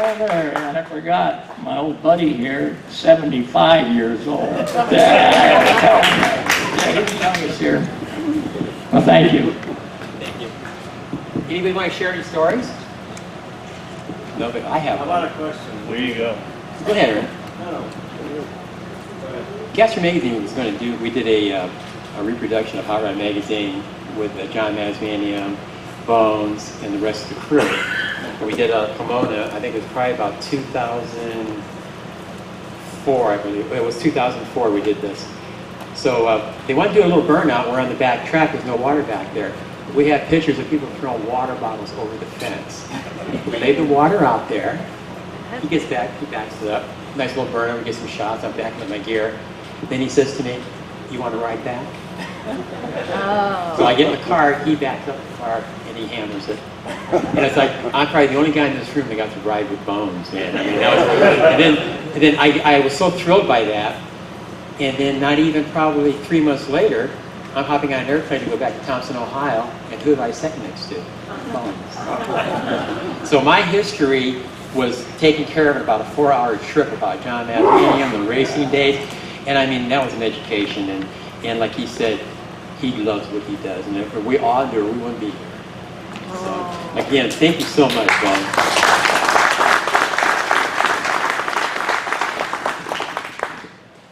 Oh, there, and I forgot, my old buddy here, 75 years old. Yeah, he's the youngest here. Well, thank you. Thank you. Anybody want to share any stories? No, but I have How one. about a question? There you go. Go ahead, Aaron. No, no. Go ahead. Castor Magazine was going to do, we did a reproduction of Hot Rod Magazine with John Masmanium, Bones, and the rest of the crew. And we did Pomona, I think it was probably about 2004, I believe. It was 2004 we did this. So they wanted to do a little burnout. We're on the back track, there's no water back there. We have pictures of people throwing water bottles over the fence. We laid the water out there. He gets back, he backs it up. Nice little burnout, we get some shots, I'm backing up my gear. Then he says to me, "You want to ride back?" Oh. So I get in the car, he backs up the car, and he hammers it. And it's like, I'm probably the only guy in this room that got to ride with Bones, man. I mean, that was, and then I was so thrilled by that. And then not even probably 3 months later, I'm hopping on an airplane to go back to Thompson, Ohio, and who have I sat next to? Bones. So my history was taking care of in about a 4-hour trip about John Masmanium, the racing days. And I mean, that was an education. And like he said, he loves what he does. And if we all do, we wouldn't be here. So, again, thank you so much, Bones.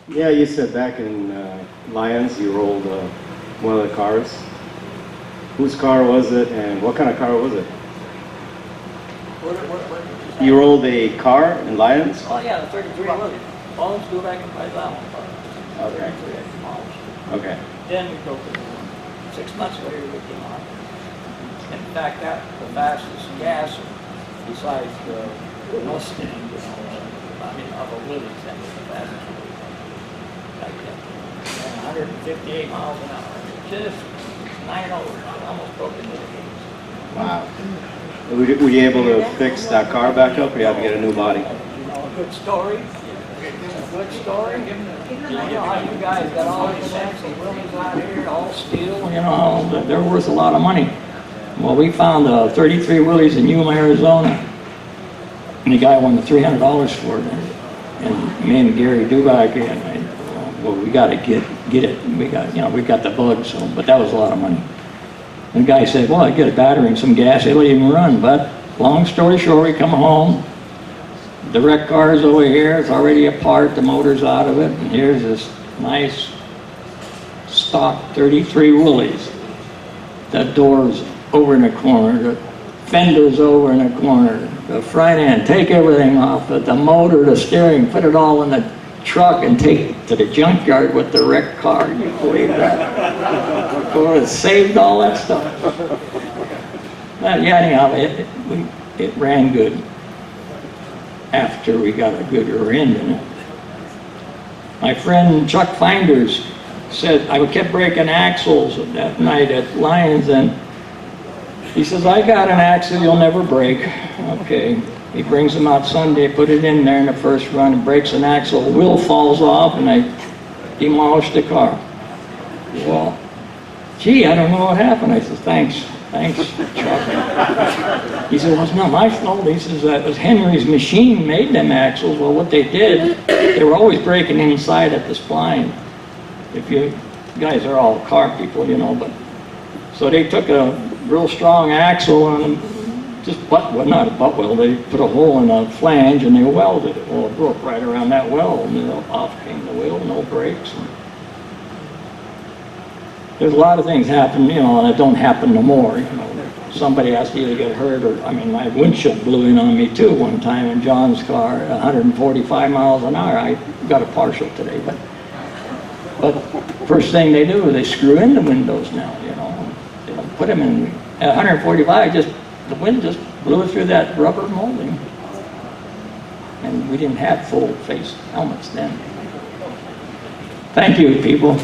Yeah, you said back in Lyons, you rolled one of the cars. Whose car was it, and what kind of car was it? What You rolled a car in Lyons? Oh, yeah, the 33 Willie. Bones, go back and play that one. Okay. Okay. Then we broke it. 6 months later, we came on. In fact, that the fastest gas besides the Mustang, you know, I mean, of a Willys, that was the fastest Willie back then. And 158 miles an hour. Just 9 over, almost broke into the gates. Wow. Were you able to fix that car back up, or you had to get a new body? You know, a good story. A good story. You know how you guys got all these fancy Willies out here, all steel. You know, they're worth a lot of money. Well, we found 33 Willies in Yuma, Arizona, and the guy won the $300 for it. And me and Gary Duback, well, we got to get it. We got the bug. So, but that was a lot of money. And the guy said, "Well, I get a battery and some gas, it'll even run." But long story short, we come home. The wreck car is over here. It's already apart. The motor's out of it. And here's this nice stock 33 Willys. The door's over in the corner. The fender's over in the corner. The front end, take everything off it. The motor, the steering, put it all in the truck and take it to the junkyard with the wrecked car. You believe that? Well, it saved all that stuff. But yeah, anyhow, it ran good after we got a good rear end in it. My friend Chuck Finders said, I kept breaking axles that night at Lyons, and he says, "I got an axle you'll never break." Okay. He brings them out Sunday, put it in there in the first run, and breaks an axle. The wheel falls off, and I demolished the car. Well, gee, I don't know what happened. I said, thanks, Chuck. He said, "Well, it's not my fault." He says, "That was Henry's machine made them axles." Well, what they did, they were always breaking inside at the spline. If you guys are all car people, you know, but so they took a real strong axle and just not a butt weld, they put a hole in a flange and they welded it. Well, it broke right around that weld, and off came the wheel, no brakes. There's a lot of things happen, you know, that don't happen no more. You know, somebody has to either get hurt or, I mean, my windshield blew in on me too one time in John's car, 145 miles an hour. I got a partial today, but first thing they do is they screw in the windows now, you know. They don't put them in, at 145, the wind just blew through that rubber molding. And we didn't have full face helmets then. Thank you, people.